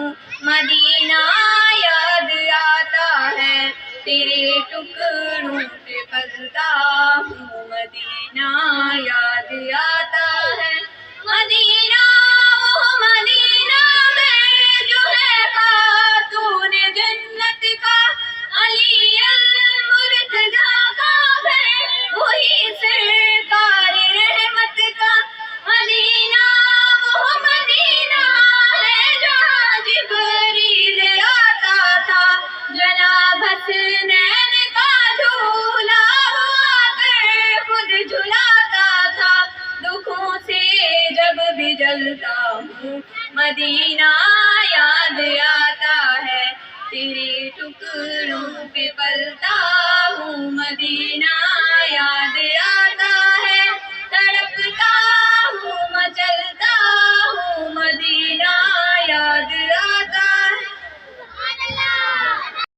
ہوں مدینہ یاد آتا ہے، تیرے ٹکڑوں پہ پلتا ہوں مدینہ یاد آتا ہے، مدینہ وہ مدینہ میں جو ہے خاتون جنت کا، علی المرتضیٰ کا گھر وہی سرکار رحمت کا، مدینہ وہ مدینہ ہے جہاں جبریل آتا تھا، جناب حسنین کا جھولا ہوا کر خود جھلاتا تھا، دکھوں سے جب بھی جلتا ہوں مدینہ یاد آتا ہے، تیرے ٹکڑوں پہ پلتا